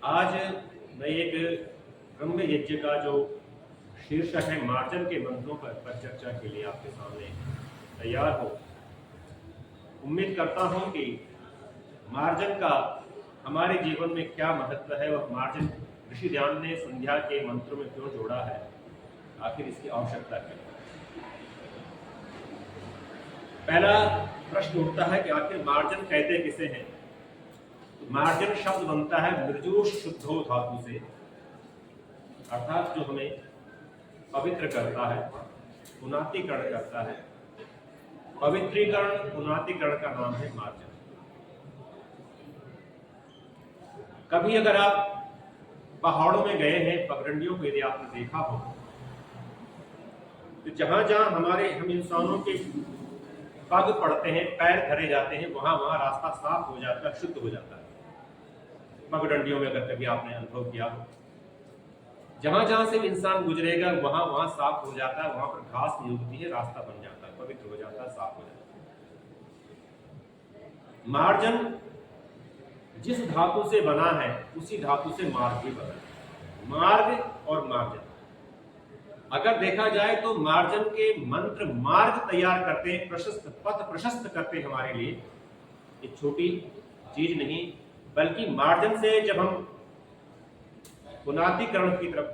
आज मैं एक ब्रह्म यज्ञ का जो शीर्षक है मार्जन के मंत्रों पर चर्चा के लिए आपके सामने तैयार हो। उम्मीद करता हूं कि मार्जन का हमारे जीवन में क्या महत्व है और मार्जन ऋषि ध्यान ने संध्या के मंत्रों में क्यों जोड़ा है, आखिर इसकी आवश्यकता क्या है। पहला प्रश्न उठता है कि आखिर मार्जन कहते किसे हैं। मार्जन शब्द बनता है मृजु शुद्धो धातु से, अर्थात जो हमें पवित्र करता है, पुनातिकरण करता है। पवित्रीकरण पुनातिकरण का नाम है मार्जन। कभी अगर आप पहाड़ों में गए हैं, पगडंडियों को यदि आपने देखा हो, तो जहां जहां हम इंसानों के पग पड़ते हैं, पैर धरे जाते हैं, वहां वहां रास्ता साफ हो जाता है, शुद्ध हो जाता है। पगडंडियों में अगर कभी आपने अनुभव किया हो, जहां जहां से इंसान गुजरेगा वहां वहां साफ हो जाता है, वहां पर घास नहीं उगती है, रास्ता बन जाता है, पवित्र हो जाता है, साफ हो जाता है। मार्जन जिस धातु से बना है उसी धातु से मार्ग भी बना है। मार्ग और मार्जन अगर देखा जाए तो मार्जन के मंत्र मार्ग तैयार करते हैं, प्रशस्त पथ प्रशस्त करते हैं हमारे लिए। ये छोटी चीज नहीं, बल्कि मार्जन से जब हम पुनातिकरण की तरफ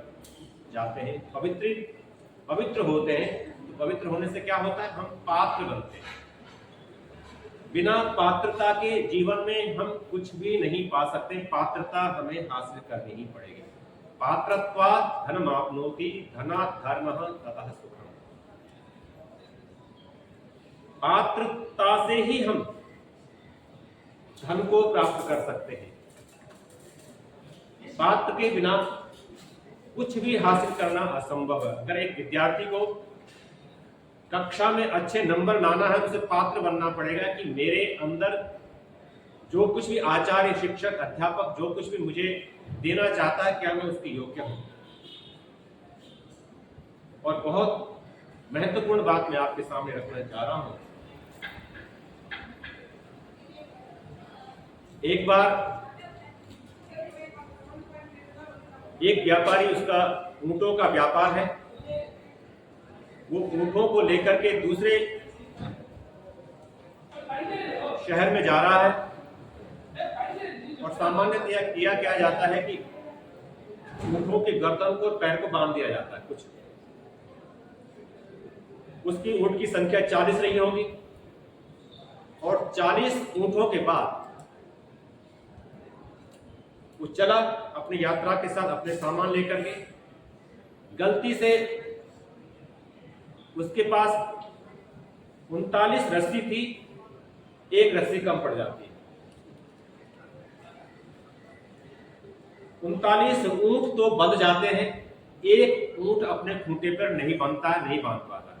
जाते हैं, पवित्र होते हैं, तो पवित्र होने से क्या होता है, हम पात्र बनते हैं। बिना पात्रता के जीवन में हम कुछ भी नहीं पा सकते। पात्रता हमें हासिल करनी ही पड़ेगी। पात्रत्वात् धनमाप्नोति, धनात् धर्मः ततः सुखम्। पात्रता से ही हम धन को प्राप्त कर सकते हैं। पात्र के बिना कुछ भी हासिल करना असंभव है। अगर एक विद्यार्थी को कक्षा में अच्छे नंबर लाना है, तो उसे पात्र बनना पड़ेगा कि मेरे अंदर जो कुछ भी आचार्य, शिक्षक, अध्यापक जो कुछ भी मुझे देना चाहता है, क्या मैं उसके योग्य हूं। और बहुत महत्वपूर्ण बात मैं आपके सामने रखना चाह रहा हूं। एक बार एक व्यापारी, उसका ऊंटों का व्यापार है, वो ऊंटों को लेकर के दूसरे शहर में जा रहा है। और सामान्यतया किया क्या जाता है कि ऊंटों के गर्दन को और पैर को बांध दिया जाता है। कुछ उसकी ऊंट की संख्या 40 रही होगी, और 40 ऊंटों के बाद वो चला अपनी यात्रा के साथ अपने सामान लेकर के। गलती से उसके पास 39 रस्सी थी, एक रस्सी कम पड़ जाती है। 39 ऊंट तो बंध जाते हैं, एक ऊंट अपने खूंटे पर नहीं बंधता है, नहीं बांध पाता है।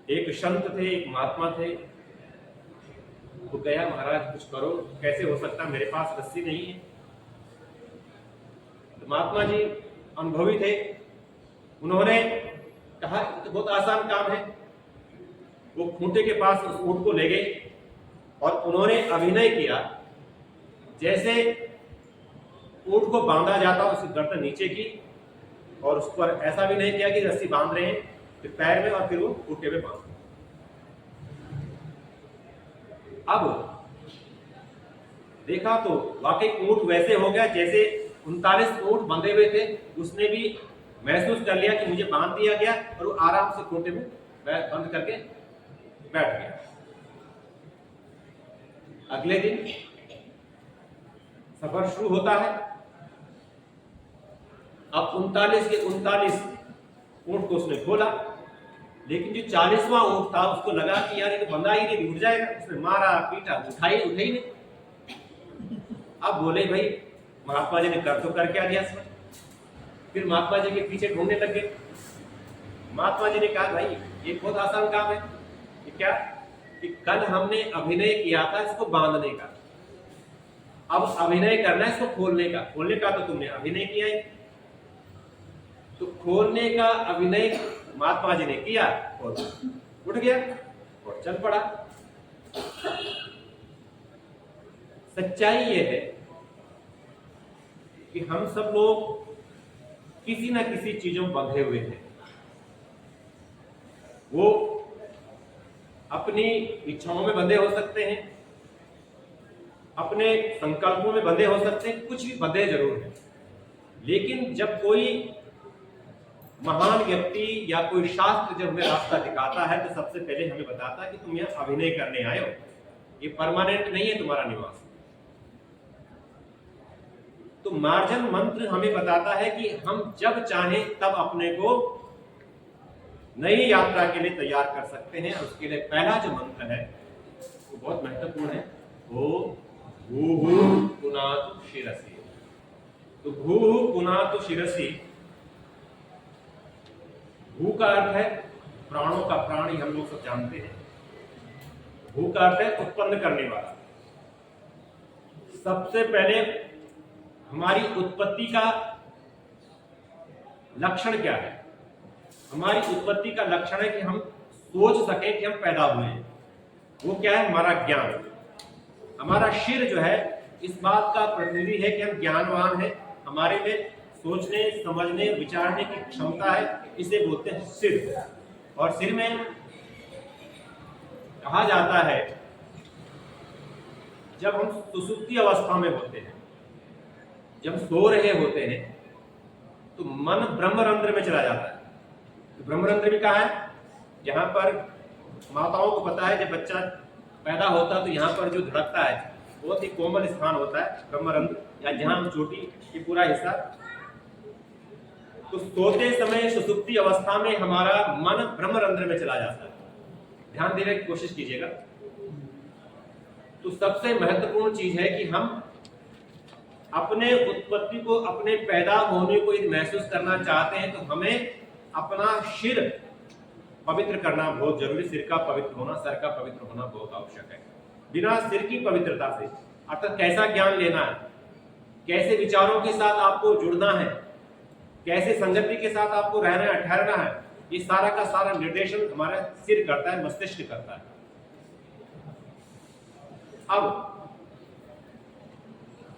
एक संत थे, एक महात्मा थे, वो गया, महाराज कुछ करो, कैसे हो सकता, मेरे पास रस्सी नहीं है। तो महात्मा जी अनुभवी थे, उन्होंने कहा तो बहुत आसान काम है। वो खूंटे के पास उस ऊंट को ले गए और उन्होंने अभिनय किया जैसे ऊंट को बांधा जाता, उसकी गर्दन नीचे की, और उस पर ऐसा भी नहीं किया कि रस्सी बांध रहे हैं, फिर पैर में और फिर वो खूंटे में बांध। अब देखा तो वाकई ऊंट वैसे हो गया जैसे 39 ऊंट बंधे हुए थे। उसने भी महसूस कर लिया कि मुझे बांध दिया गया, और वो आराम से खूंटे में बंद करके बैठ गया। अगले दिन सफर शुरू होता है। अब 39 के 39 ऊंट को उसने खोला, लेकिन जो 40वां ऊंट था उसको लगा कि यार ये तो बंधा ही नहीं, उठ जाएगा। उसने मारा पीटा, उठाई नहीं। अब बोले भाई महात्मा जी ने कर तो कर क्या दिया इसमें। फिर महात्मा जी के पीछे ढूंढने लगे। महात्मा जी ने कहा भाई ये बहुत आसान काम है। कि क्या कि कल हमने अभिनय किया था इसको बांधने का, अब अभिनय करना है इसको खोलने का। खोलने का तो तुमने अभिनय किया है, तो खोलने का अभिनय महात्मा जी ने किया और उठ गया और चल पड़ा। सच्चाई ये है कि हम सब लोग किसी ना किसी चीजों में बंधे हुए हैं। वो अपनी इच्छाओं में बंधे हो सकते हैं, अपने संकल्पों में बंधे हो सकते हैं, कुछ भी बंधे जरूर हैं। लेकिन जब कोई महान व्यक्ति या कोई शास्त्र जब हमें रास्ता दिखाता है तो सबसे पहले हमें बताता है कि तुम यहाँ अभिनय करने आए हो, ये परमानेंट नहीं है तुम्हारा निवास। तो मार्जन मंत्र हमें बताता है कि हम जब चाहें तब अपने को नई यात्रा के लिए तैयार कर सकते हैं। और उसके लिए पहला जो मंत्र है वो बहुत महत्वपूर्ण है, वो भूः पुनातु शिरसि। तो भूः पुनातु शिरसि, भू का अर्थ है प्राणों का प्राण, हम लोग सब जानते हैं। भू का अर्थ है उत्पन्न करने वाला। सबसे पहले हमारी उत्पत्ति का लक्षण क्या है? हमारी उत्पत्ति का लक्षण है कि हम सोच सकें कि हम पैदा हुए हैं। वो क्या है? हमारा ज्ञान। हमारा शिर जो है इस बात का प्रतिनिधि है कि हम ज्ञानवान हैं, हमारे में सोचने, समझने, विचारने की क्षमता है, इसे बोलते हैं सिर। और सिर में कहा जाता है जब हम सुसुप्ति अवस्था में होते हैं, जब सो रहे होते हैं, तो मन ब्रह्मरंध्र में चला जाता है। तो ब्रह्मरंध्र भी कहाँ है? जहां पर माताओं को पता है जब बच्चा पैदा होता है तो यहाँ पर जो धड़कता है बहुत ही कोमल स्थान होता है ब्रह्मरंध्र, या जहां हम चोटी ये पूरा हिस्सा। तो सोते समय सुसुप्ति अवस्था में हमारा मन ब्रह्मरंध्र में चला जाता है। ध्यान देने की कोशिश कीजिएगा। तो सबसे महत्वपूर्ण चीज है कि हम अपने उत्पत्ति को, अपने पैदा होने को यदि महसूस करना चाहते हैं तो हमें अपना सिर पवित्र करना बहुत जरूरी। सिर का पवित्र होना, सर का पवित्र होना बहुत आवश्यक है। बिना सिर की पवित्रता से, अर्थात कैसा ज्ञान लेना है, कैसे विचारों के साथ आपको जुड़ना है, कैसे संगति के साथ आपको रहना है, ठहरना है, ये सारा का सारा निर्देशन हमारा सिर करता है, मस्तिष्क करता है। अब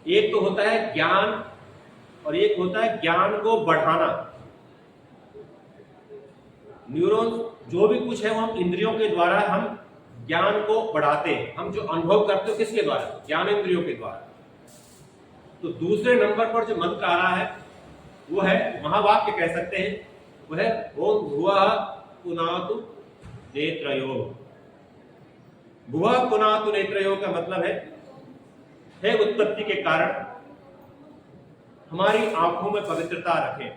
एक तो होता है ज्ञान और एक होता है ज्ञान को बढ़ाना। न्यूरॉन्स जो भी कुछ है वो हम इंद्रियों के द्वारा हम ज्ञान को बढ़ाते हैं। हम जो अनुभव करते हो किसके द्वारा? ज्ञान इंद्रियों के द्वारा। तो दूसरे नंबर पर जो मंत्र आ रहा है वो है, महावाक्य कह सकते हैं, वो है ओम भुवः पुनातु नेत्रयोः। भुवः पुनातु नेत्रयोः का मतलब है उत्पत्ति के कारण हमारी आंखों में पवित्रता रखें।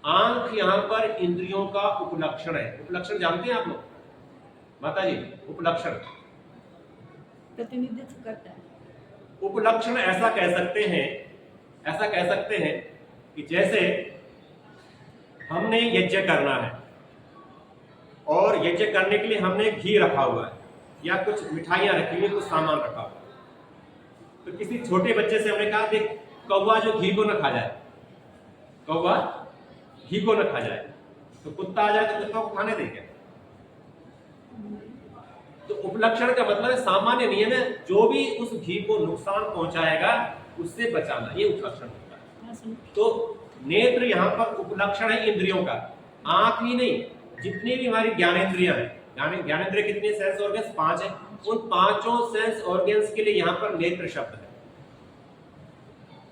आंख यहां पर इंद्रियों का उपलक्षण है। उपलक्षण जानते हैं आप लोग माता जी? उपलक्षण प्रतिनिधित्व करता है। उपलक्षण ऐसा कह सकते हैं कि जैसे हमने यज्ञ करना है और यज्ञ करने के लिए हमने घी रखा हुआ है या कुछ मिठाइयां रखी हुई, कुछ सामान रखा हुआ है। तो किसी छोटे बच्चे से हमने कहा देख कौवा जो घी को न खा जाए, कौवा घी को न खा जाए, तो कुत्ता आ जाए तो कुत्ता को खाने देंगे। तो उपलक्षण का मतलब है सामान्य नियम है, जो भी उस घी को नुकसान पहुंचाएगा उससे बचाना, ये उपलक्षण होता है। तो नेत्र यहाँ पर उपलक्षण है इंद्रियों का। आंख ही नहीं, जितनी भी हमारी ज्ञानेंद्रियां हैं, ज्ञानेंद्रिय कितने सेंस ऑर्गन्स? 5 है। उन 5 सेंस ऑर्गन्स के लिए यहाँ पर नेत्र शब्द है,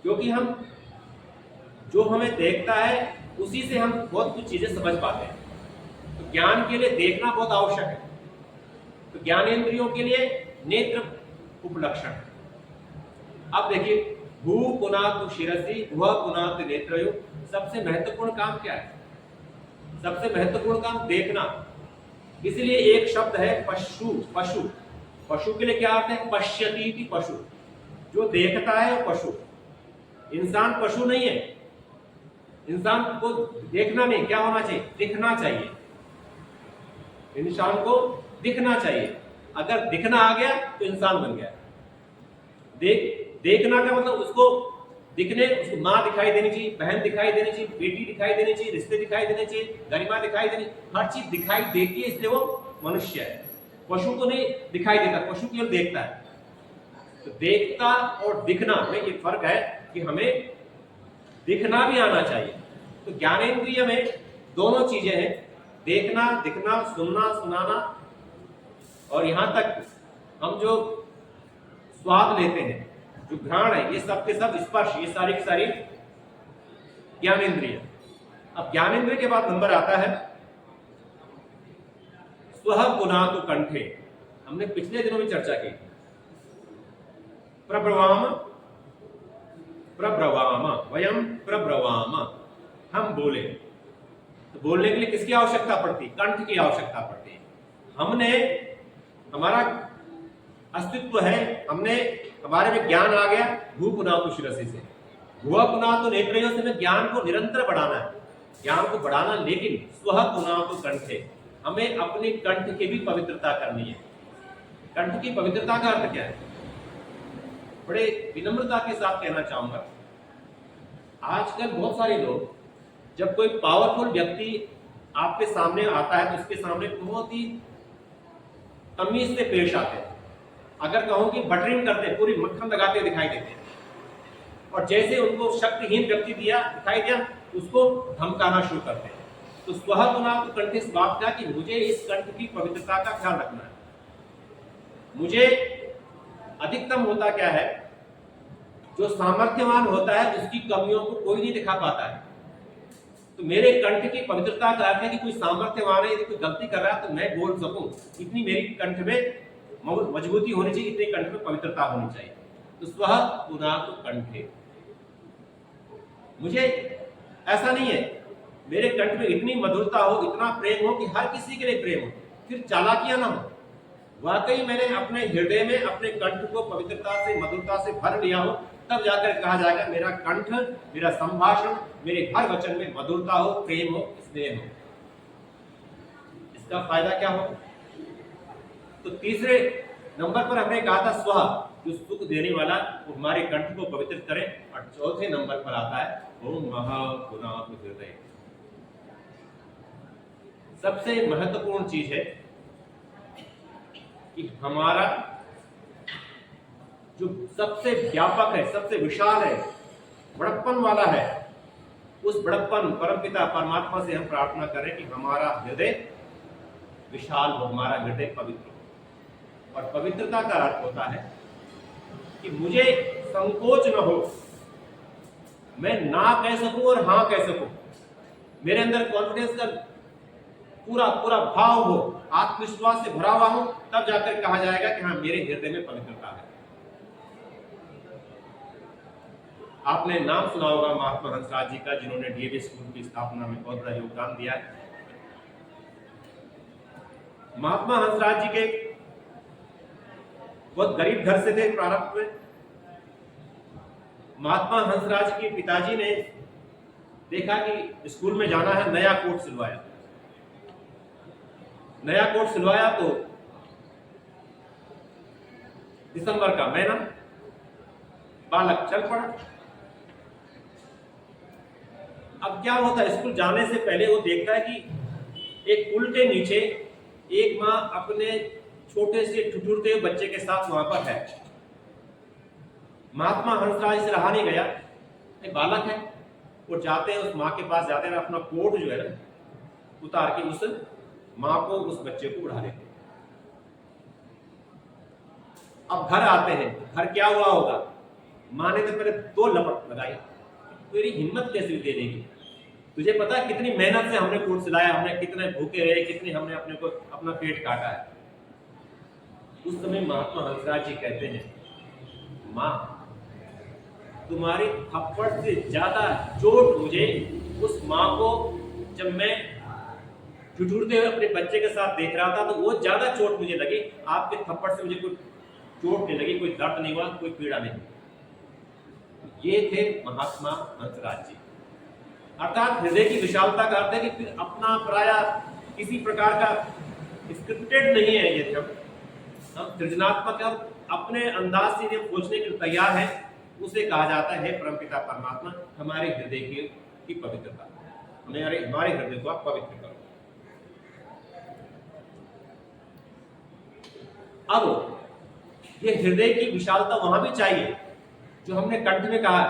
क्योंकि हम जो हमें देखता है उसी से हम बहुत कुछ चीजें समझ पाते हैं। तो ज्ञान के लिए देखना बहुत आवश्यक है। तो ज्ञानेंद्रियों के लिए नेत्र उपलक्षण। अब देखिए, भू पुनातु शिरसि भुवः पुनातु नेत्रयोः। सबसे महत्वपूर्ण काम क्या है? सबसे महत्वपूर्ण काम देखना। इसलिए एक शब्द है पशु। पशु, पशु के लिए क्या अर्थ है? पश्यति इति पशु, जो देखता है वो पशु। इंसान पशु नहीं है। इंसान को देखना नहीं, क्या होना चाहिए? दिखना चाहिए। इंसान को दिखना चाहिए। अगर दिखना आ गया तो इंसान बन गया। देखना का मतलब उसको दिखने, उसको माँ दिखाई देनी चाहिए, बहन दिखाई देनी चाहिए, बेटी दिखाई देनी चाहिए, रिश्ते दिखाई देने चाहिए, गरिमा दिखाई देनी, हर चीज दिखाई देती है, इसलिए वो मनुष्य है। पशु को नहीं दिखाई देता, पशु केवल देखता है। तो देखता और दिखना में ये फर्क है कि हमें दिखना भी आना चाहिए। तो ज्ञानेंद्रिय में दोनों चीजें हैं, देखना, दिखना, सुनना, सुनाना, और यहां तक हम जो स्वाद लेते हैं, जो घ्राण है, ये सब के सब स्पर्श, ये सारी की सारी ज्ञानेंद्रिय। अब ज्ञानेंद्रिय के बाद नंबर आता है स्वः पुनातु कंठे। हमने पिछले दिनों में चर्चा की, प्रब्रवाम प्रब्रवाम, वयम प्रब्रवाम, हम बोले। तो बोलने के लिए किसकी आवश्यकता पड़ती? कंठ की आवश्यकता पड़ती है। हमने, हमारा अस्तित्व है, हमने, हमारे में ज्ञान आ गया, भू पुनातु शिरसी से, भुआ पुनातु नेत्रयों से, हमें ज्ञान को निरंतर बढ़ाना है, ज्ञान को बढ़ाना, लेकिन स्वः पुनातु कंठे, हमें अपने कंठ की भी पवित्रता करनी है। कंठ की पवित्रता का अर्थ क्या है? बड़े विनम्रता के साथ कहना चाहूंगा, आजकल बहुत सारे लोग, जब कोई पावरफुल व्यक्ति आपके सामने आता है तो उसके सामने बहुत ही तमीज से पेश आते हैं। अगर कहूं कि बटरिंग करते हैं, पूरी मक्खन लगाते दिखाई देते हैं, और जैसे उनको शक्तिहीन व्यक्ति दिखाई दिया, उसको धमकाना शुरू करते हैं। तो स्वः पुनातु कंठे इस बात का कि मुझे इस कंठ की पवित्रता का ख्याल रखना है। मुझे अधिकतम होता क्या है, जो सामर्थ्यवान होता है उसकी कमियों को कोई नहीं दिखा पाता है। तो मेरे कंठ की पवित्रता का अर्थ है कि कोई सामर्थ्यवान है, यदि कोई गलती कर रहा है तो मैं बोल सकूं, इतनी मेरी कंठ में मजबूती होनी चाहिए, इतने कंठ में पवित्रता होनी चाहिए। तो स्वः पुनातु कंठे, मुझे ऐसा नहीं है मेरे कंठ में इतनी मधुरता हो, इतना प्रेम हो कि हर किसी के लिए प्रेम हो, फिर चालाकियां ना हो। वाकई मैंने अपने हृदय में अपने कंठ को पवित्रता से, मधुरता से भर लिया हो, तब जाकर कहा जाएगा मेरा कंठ, मेरा संभाषण, मेरे हर वचन में मधुरता हो, प्रेम हो, स्नेह हो। इसका फायदा क्या हो? तो तीसरे नंबर पर हमने कहा था स्वः, जो सुख देने वाला, वो हमारे कंठ को पवित्र करे। और चौथे नंबर पर आता है ओम महापुनातु हृदय। सबसे महत्वपूर्ण चीज है कि हमारा जो सबसे व्यापक है, सबसे विशाल है, बड़प्पन वाला है, उस बड़प्पन परमपिता परमात्मा से हम प्रार्थना करें कि हमारा हृदय विशाल हो, हमारा हृदय पवित्र हो। और पवित्रता का अर्थ होता है कि मुझे संकोच न हो, मैं ना कह सकूं और हां कह सकूं, मेरे अंदर कॉन्फिडेंस का पूरा पूरा भाव हो, आत्मविश्वास से भरा हुआ हो, तब जाकर कहा जाएगा कि हाँ, मेरे हृदय में पवित्रता है। आपने नाम सुना होगा महात्मा हंसराज जी का, जिन्होंने डीएवी स्कूल की स्थापना में बहुत बड़ा योगदान दिया है। महात्मा हंसराज जी के बहुत गरीब घर से थे प्रारंभ में। महात्मा हंसराज के पिताजी ने देखा कि स्कूल में जाना है, नया कोट सिलवाया। नया कोट सिलवाया तो दिसंबर का महीना, बालक चल पड़ा। अब क्या होता है, स्कूल जाने से पहले वो देखता है कि एक पुल के नीचे एक माँ अपने छोटे से ठुठुरते हुए बच्चे के साथ वहां पर है। महात्मा हंसराज से रहा नहीं गया, एक बालक है, वो जाते हैं, उस माँ के पास जाते हैं, अपना कोट जो है ना उतार के उस माँ को, उस बच्चे को उड़ा लेते। अब घर आते हैं, घर क्या हुआ होगा, माँ ने तो पहले 2 लपट लगाई, तेरी हिम्मत कैसे दे देगी, तुझे पता है कितनी मेहनत से हमने कोट सिलाया, हमने कितने भूखे रहे, कितने हमने अपने को अपना पेट काटा है। उस समय महात्मा हंसराज जी कहते हैं, माँ तुम्हारी थप्पड़ से ज्यादा चोट मुझे उस माँ को, जब मैं ठुठुरते हुए अपने बच्चे के साथ देख रहा था, तो वो ज्यादा चोट मुझे लगी, आपके थप्पड़ से मुझे कोई चोट नहीं लगी, कोई दर्द नहीं हुआ, कोई पीड़ा नहीं। ये थे महात्मा हंसराज जी। अर्थात हृदय की विशालता का अर्थ है कि फिर अपना पराया किसी प्रकार का स्क्रिप्टेड नहीं है, ये हम सृजनात्मक, हम अपने अंदाज से जब सोचने के लिए तैयार है, उसे कहा जाता है परमपिता परमात्मा हमारे हृदय की पवित्रता, हमारे हृदय को आप पवित्र करो। अब ये हृदय की विशालता वहां भी चाहिए जो हमने कंठ में कहा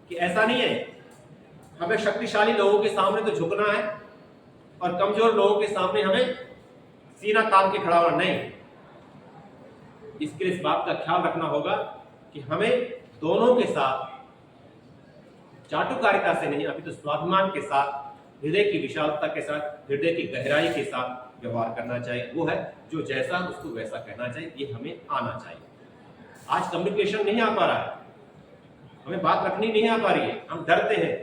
कि ऐसा नहीं है हमें शक्तिशाली लोगों के सामने तो झुकना है और कमजोर लोगों के सामने हमें सीना तान के खड़ा होना नहीं। इसके लिए इस बात का ख्याल रखना होगा कि हमें दोनों के साथ चाटुकारिता से नहीं, अभी तो स्वाभिमान के साथ, हृदय की विशालता के साथ, हृदय की गहराई के साथ व्यवहार करना चाहिए। वो है जो जैसा उसको वैसा कहना चाहिए, ये हमें आना चाहिए। आज कम्युनिकेशन नहीं आ पा रहा है, हमें बात रखनी नहीं आ पा रही है, हम डरते हैं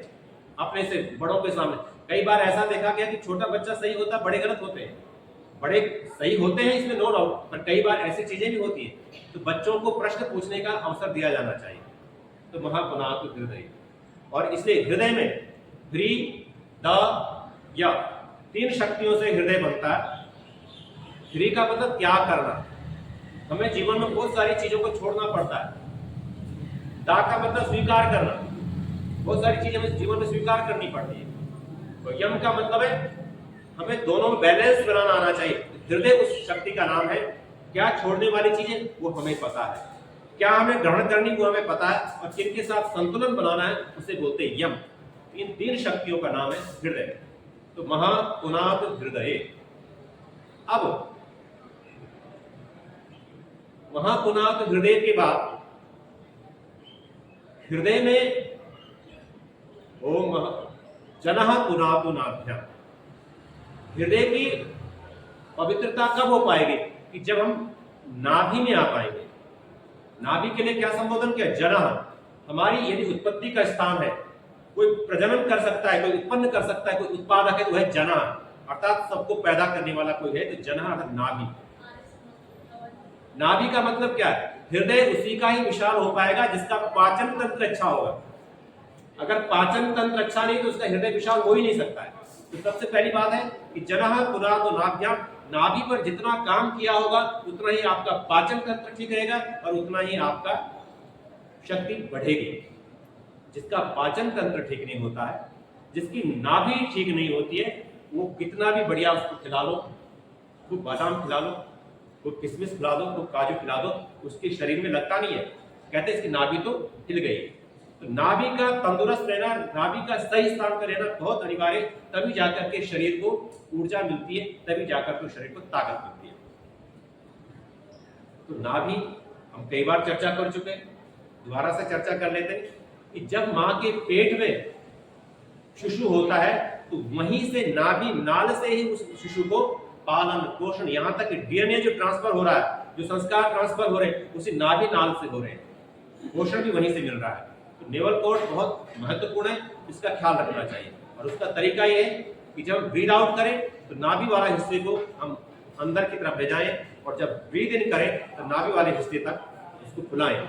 अपने से बड़ों के सामने। कई बार ऐसा देखा गया कि छोटा बच्चा सही होता, बड़े गलत होते हैं। बड़े सही होते हैं इसमें नो डाउट, पर कई बार ऐसी चीजें भी होती हैं। तो बच्चों को प्रश्न पूछने का अवसर दिया जाना चाहिए। तो महापुनातु हृदय, और इसलिए हृदय में ह्री द य 3 शक्तियों से हृदय बनता है। ह्री का मतलब त्याग करना, हमें जीवन में बहुत सारी चीजों को छोड़ना पड़ता है। दा का मतलब स्वीकार करना, बहुत सारी चीजें हमें जीवन में स्वीकार करनी पड़ती है। तो यम का मतलब है हमें दोनों में बैलेंस बनाना आना चाहिए। हृदय उस शक्ति का नाम है। क्या छोड़ने वाली चीजें वो हमें पता है, क्या हमें ग्रहण करनी वो हमें पता है, और किनके साथ संतुलन बनाना है उसे बोलते हैं यम। इन 3 शक्तियों का नाम है हृदय। तो महापुनात हृदय। अब महापुनात हृदय के बाद हृदय में ओम जनः पुनातु नाभ्याम। हृदय की पवित्रता कब हो पाएगी कि जब हम नाभि में आ पाएंगे। नाभि के लिए क्या संबोधन किया? जनः। हमारी यदि उत्पत्ति का स्थान है, कोई प्रजनन कर सकता है, कोई उत्पन्न कर सकता है, कोई उत्पादक है, तो वह जनः, अर्थात सबको पैदा करने वाला कोई है तो जनः अर्थात नाभि। नाभि का मतलब क्या है? हृदय उसी का ही विशाल हो पाएगा जिसका पाचन तंत्र अच्छा होगा। अगर पाचन तंत्र अच्छा नहीं तो उसका हृदय विशाल हो ही नहीं सकता है। तो सबसे पहली बात है कि जनः पुनातु नाभ्याम, नाभि पर जितना काम किया होगा उतना ही आपका पाचन तंत्र ठीक रहेगा और उतना ही आपका शक्ति बढ़ेगी। जिसका पाचन तंत्र ठीक नहीं होता है, जिसकी नाभि ठीक नहीं होती है, वो कितना भी बढ़िया उसको खिला लो, खूब बादाम खिला लो, खूब किशमिश खिला दो, खूब काजू खिला दो, उसके शरीर में लगता नहीं है। कहते हैं इसकी नाभि तो हिल गई। तो नाभि का तंदुरुस्त रहना, नाभि का सही स्थान पर रहना बहुत अनिवार्य है। तभी जाकर के शरीर को ऊर्जा मिलती है, तभी जाकर के शरीर को ताकत मिलती है। तो नाभि हम कई बार चर्चा कर चुके हैं, दोबारा से चर्चा कर लेते हैं कि जब मां के पेट में शिशु होता है तो वहीं से नाभि नाल से ही उस शिशु को पालन पोषण, यहाँ तक डीएनए जो ट्रांसफर हो रहा है, जो संस्कार ट्रांसफर हो रहे हैं, उसी नाभि नाल से हो रहे हैं। पोषण भी वहीं से मिल रहा है। तो नेवल कोर्ड बहुत महत्वपूर्ण है, इसका ख्याल रखना चाहिए। और उसका तरीका ये है कि जब ब्रीद आउट करें तो नाभि वाला हिस्से को हम अंदर की तरफ ले जाएं, और जब ब्रीद इन करें तो नाभि वाले हिस्से तक उसको फुलाएं।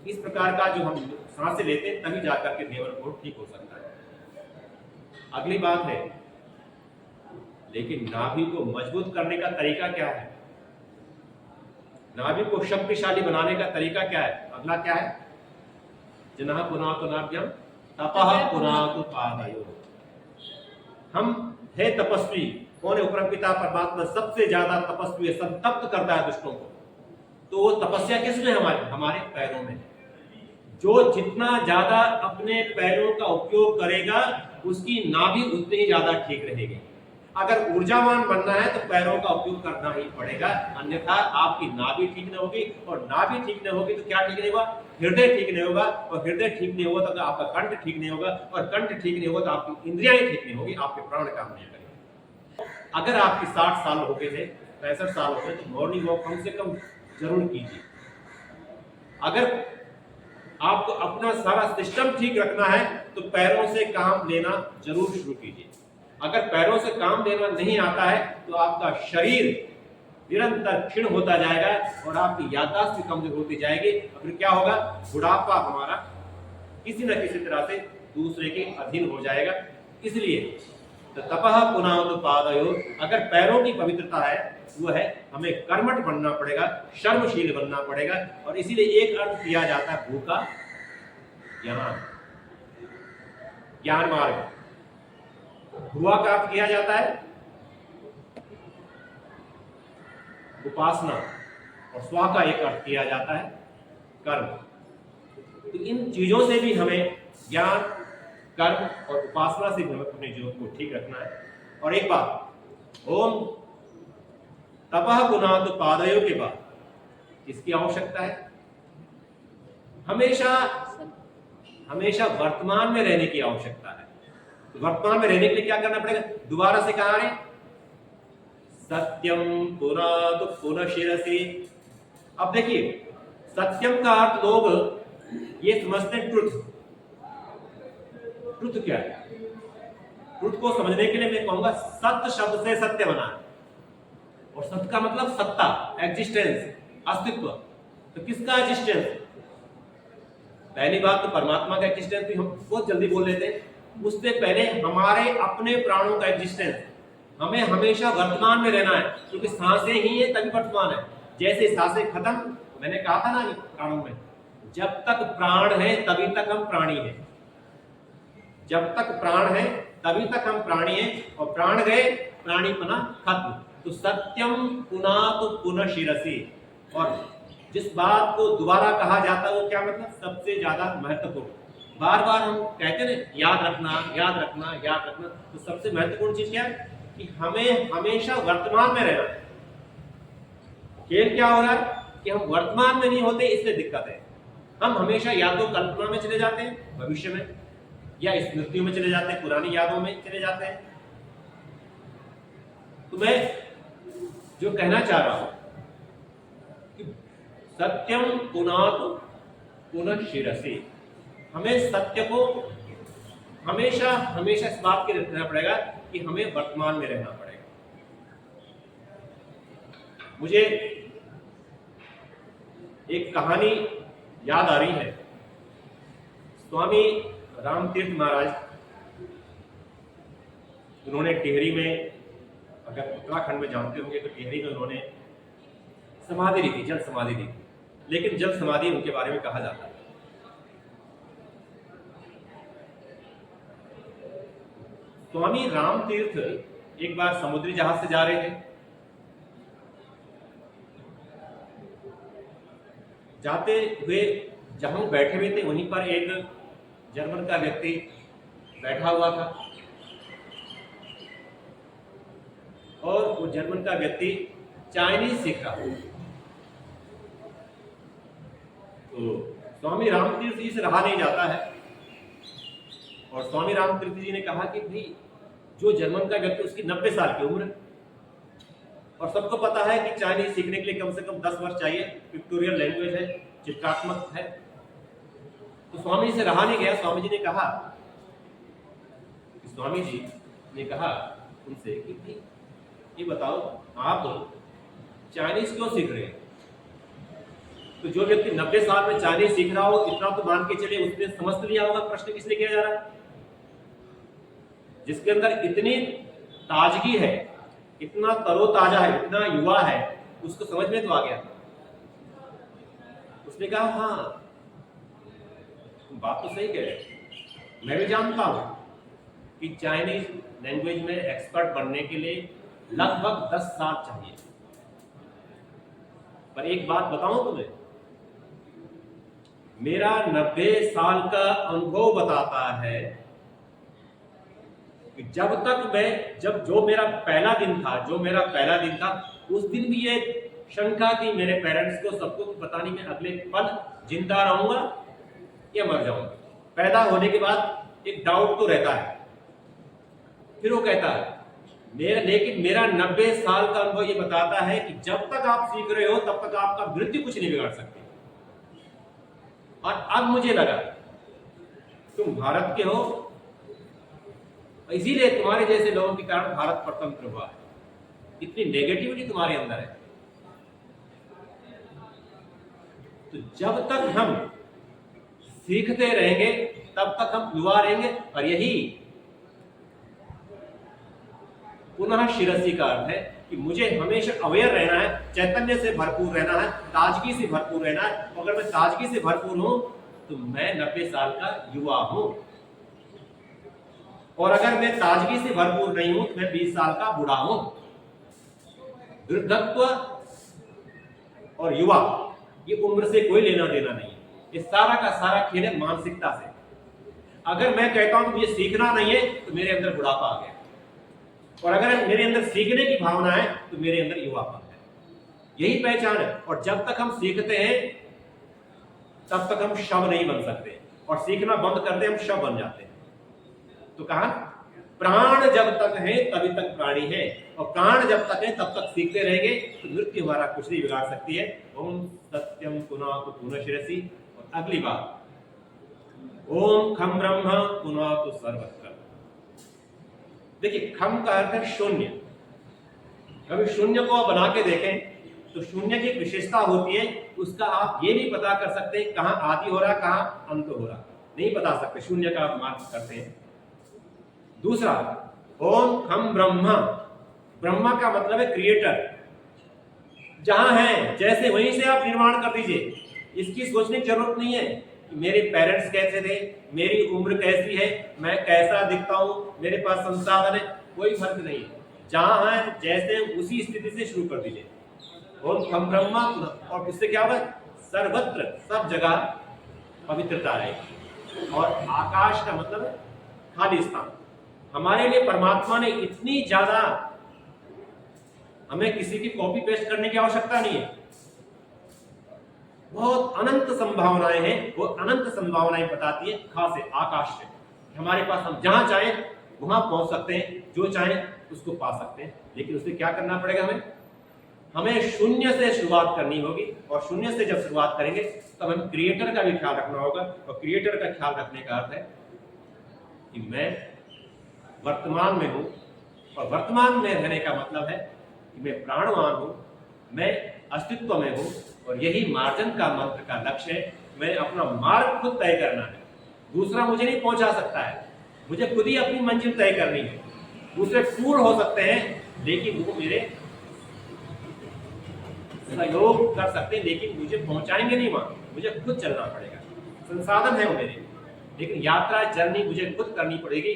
इस प्रकार का जो हम सांसें लेते हैं तभी जाकर के नेवल कोर्ड ठीक हो सकता है। अगली बात है, लेकिन नाभि को मजबूत करने का तरीका क्या है? नाभि को शक्तिशाली बनाने का तरीका क्या है? अगला क्या है? जनः पुनातु नाभ्याम तपः पुनातु पादयोः। हम है तपस्वी, कौन है? परमपिता परमात्मा सबसे ज्यादा तपस्वी है, संतप्त करता है दुष्टों को। तो वो तपस्या किसमें? हमारे पैरों में। जो जितना ज्यादा अपने पैरों का उपयोग करेगा उसकी नाभि उतनी ही ज्यादा ठीक रहेगी। अगर ऊर्जावान बनना है तो पैरों का उपयोग करना ही पड़ेगा, अन्यथा आपकी नाभि ठीक नहीं होगी, और नाभि ठीक नहीं होगी तो क्या ठीक नहीं होगा? हृदय ठीक नहीं होगा, और हृदय ठीक नहीं होगा तो आपका कंठ ठीक नहीं होगा, और कंठ ठीक नहीं होगा तो आपकी इंद्रियां ठीक नहीं होगी, आपके प्राण काम नहीं करेंगे। अगर आपकी 60 साल हो गए थे, 65 साल हो गए, तो मॉर्निंग वॉक कम से कम जरूर कीजिए। अगर आपको अपना सारा सिस्टम ठीक रखना है तो पैरों से काम लेना जरूर शुरू कीजिए। अगर पैरों से काम लेना नहीं आता है तो आपका शरीर निरंतर क्षीण होता जाएगा और आपकी याददाश्त भी कमजोर होती जाएगी। फिर क्या होगा? बुढ़ापा हमारा किसी न किसी तरह से दूसरे के अधीन हो जाएगा। इसलिए तो तपः पुनातु पादयोः, अगर पैरों की पवित्रता है वो है हमें कर्मठ बनना पड़ेगा, शर्मशील बनना पड़ेगा। और इसीलिए एक अर्थ किया जाता है भू का ज्ञान, ज्ञान मार्ग। भुआ का अर्थ किया जाता है उपासना, और स्वा का एक अर्थ किया जाता है कर्म। तो इन चीजों से भी हमें ज्ञान, कर्म और उपासना से भी हमें अपने जीवन को ठीक रखना है। और एक बात, ओम तपः गुणात् पादयों के बाद इसकी आवश्यकता है। हमेशा हमेशा वर्तमान में रहने की आवश्यकता है। तो वर्तमान में रहने के लिए क्या करना पड़ेगा? दोबारा से कहा है सत्यम पुनातु पुनः शिरसि। अब देखिए, सत्यम का अर्थ लोग ये समझते हैं ट्रुथ। ट्रुथ क्या है? ट्रुथ को समझने के लिए मैं कहूंगा सत्य शब्द से सत्य बना है, और सत्य का मतलब सत्ता, एग्जिस्टेंस, अस्तित्व। तो किसका एग्जिस्टेंस? पहली बात तो परमात्मा का एग्जिस्टेंस भी हम बहुत जल्दी बोल लेते हैं। उससे पहले हमारे अपने प्राणों का एग्जिस्टेंस। हमें हमेशा वर्तमान में रहना है, क्योंकि सांसें ही है तभी वर्तमान है। जैसे सांसें खत्म, मैंने कहा था ना प्राणों में, जब तक प्राण है तभी तक हम प्राणी हैं। जब तक प्राण है तभी तक हम प्राणी हैं, और प्राण गए प्राणीपना खत्म। तो सत्यम पुनातु पुनः शिरसि। और जिस बात को दोबारा कहा जाता है वो क्या मतलब? सबसे ज्यादा महत्वपूर्ण। बार बार हम कहते हैं याद रखना, याद रखना, याद रखना। तो सबसे महत्वपूर्ण चीज क्या है? कि हमें हमेशा वर्तमान में रहना है। खेल क्या हो रहा है कि हम वर्तमान में नहीं होते, इसलिए दिक्कत है। हम हमेशा या तो कल्पना में चले जाते हैं भविष्य में, या स्मृतियों में चले जाते हैं, पुरानी यादों में चले जाते हैं। तो मैं जो कहना चाह रहा हूं कि सत्यम पुनातु पुनः शिरसि। हमें सत्य को हमेशा हमेशा इस बात के रखना पड़ेगा कि हमें वर्तमान में रहना पड़ेगा। मुझे एक कहानी याद आ रही है। स्वामी रामतीर्थ महाराज, उन्होंने टिहरी में, अगर उत्तराखंड में जानते होंगे तो टिहरी में उन्होंने समाधि ली थी, जल समाधि ली थी। लेकिन जल समाधि उनके बारे में कहा जाता है। स्वामी रामतीर्थ एक बार समुद्री जहाज से जा रहे थे। जाते हुए जहां बैठे हुए थे वहीं पर एक जर्मन का व्यक्ति बैठा हुआ था, और वो जर्मन का व्यक्ति चाइनीज सीख रहा था। तो स्वामी रामतीर्थ जी से रहा नहीं जाता है, और स्वामी रामतीर्थ जी ने कहा कि भाई जो जर्मन का व्यक्ति, उसकी 90 साल की उम्र है, और सबको पता है कि चाइनीज सीखने के लिए कम से कम 10 वर्ष चाहिए। पिक्टोरियल लैंग्वेज है, चित्रात्मक है। तो स्वामी जी से रहा नहीं गया। स्वामी जी ने कहा उनसे कि भाई ये बताओ, आप चाइनीज क्यों सीख रहे हैं? तो जो व्यक्ति 90 साल में चाइनीज सीख रहा हो, इतना तो मान के चले उसने समझ लिया होगा प्रश्न किस लिए किया जा रहा है। जिसके अंदर इतनी ताजगी है, इतना तरोताजा है, इतना युवा है, उसको समझ में तो आ गया। उसने कहा हाँ, तुम बात तो सही कह रहे हो। मैं भी जानता हूं कि चाइनीज लैंग्वेज में एक्सपर्ट बनने के लिए लगभग 10 साल चाहिए। पर एक बात बताऊं तुम्हें, मेरा 90 साल का अनुभव बताता है कि जो मेरा पहला दिन था, उस दिन भी ये शंका थी मेरे पेरेंट्स को, सबको, पता नहीं मैं अगले पल जिंदा रहूंगा या मर जाऊंगा। पैदा होने के बाद एक डाउट तो रहता है। फिर वो कहता है लेकिन मेरा 90 साल का अनुभव ये बताता है कि जब तक आप सीख रहे हो तब तक आपका मृत्यु कुछ नहीं बिगाड़ सकती। और अब मुझे लगा तुम भारत के हो, इसीलिए तुम्हारे जैसे लोगों के कारण भारत स्वतंत्र हुआ है। इतनी नेगेटिविटी तुम्हारे अंदर है। तो जब तक हम सीखते रहेंगे तब तक हम युवा रहेंगे। और यही पुनः शिरसि का अर्थ है कि मुझे हमेशा अवेयर रहना है, चैतन्य से भरपूर रहना है, ताजगी से भरपूर रहना है। अगर मैं ताजगी से भरपूर हूं तो मैं 90 साल का युवा हूं, और अगर मैं ताजगी से भरपूर नहीं हूं तो मैं 20 साल का बूढ़ा हूं। वृद्धत्व और युवा, ये उम्र से कोई लेना देना नहीं है। ये सारा का सारा खेल है मानसिकता से। अगर मैं कहता हूं मुझे सीखना नहीं है तो मेरे अंदर बुढ़ापा आ गया, और अगर मेरे अंदर सीखने की भावना है तो मेरे अंदर युवापन है। यही पहचान है। और जब तक हम सीखते हैं तब तक हम शव नहीं बन सकते, और सीखना बंद करते हम शव बन जाते हैं। तो कहा प्राण जब तक है तभी तक प्राणी है, और प्राण जब तक है तब तक सीखते रहेंगे तो मृत्यु हमारा कुछ नहीं बिगाड़ सकती है। ओम सत्यम पुनः पुनः शिरसी। और अगली बात, ओम खम ब्रह्म पुनः तो सर्वत्र। देखिए, खम का अर्थ है शून्य। कभी शून्य को आप बना के देखें तो शून्य की विशेषता होती है, उसका आप ये नहीं पता कर सकते कहां आदि हो रहा कहां अंत हो रहा, नहीं बता सकते। शून्य का आप मार्क करते हैं। दूसरा, ओम खम ब्रह्मा। ब्रह्मा का मतलब है क्रिएटर। जहां है जैसे वहीं से आप निर्माण कर दीजिए। इसकी सोचने की जरूरत नहीं है कि मेरे पेरेंट्स कैसे थे, मेरी उम्र कैसी है, मैं कैसा दिखता हूं, मेरे पास संसाधन है, कोई फर्क नहीं है। जहां है जैसे उसी स्थिति से शुरू कर दीजिए। ओम खम ब्रह्मा। और इससे क्या होगा, सर्वत्र सब जगह पवित्रता रहेगी। और आकाश का मतलब है खाली स्थान। हमारे लिए परमात्मा ने इतनी ज्यादा, हमें किसी की कॉपी पेस्ट करने की आवश्यकता नहीं है। बहुत अनंत संभावनाएं हैं, वो अनंत संभावनाएं बताती है खास है आकाश से। हमारे पास हम जहां चाहें वहां पहुंच सकते हैं, जो चाहें उसको पा सकते हैं। लेकिन उससे क्या करना पड़ेगा, हमें शून्य से शुरुआत करनी होगी। और शून्य से जब शुरुआत करेंगे तब हमें क्रिएटर का भी ख्याल रखना होगा। और क्रिएटर का ख्याल रखने का अर्थ है कि मैं वर्तमान में हूं, और वर्तमान में रहने का मतलब है कि मैं प्राणवान हूं, मैं अस्तित्व में हूं। और यही मार्जन का मंत्र का लक्ष्य है। मैं अपना मार्ग खुद तय करना है, दूसरा मुझे नहीं पहुंचा सकता है। मुझे खुद ही अपनी मंजिल तय करनी है। दूसरे टूर हो सकते हैं लेकिन वो मेरे सहयोग कर सकते हैं, लेकिन मुझे पहुंचाएंगे नहीं वहां। मुझे खुद चलना पड़ेगा। संसाधन है वो मेरे, लेकिन यात्रा जर्नी मुझे खुद करनी पड़ेगी।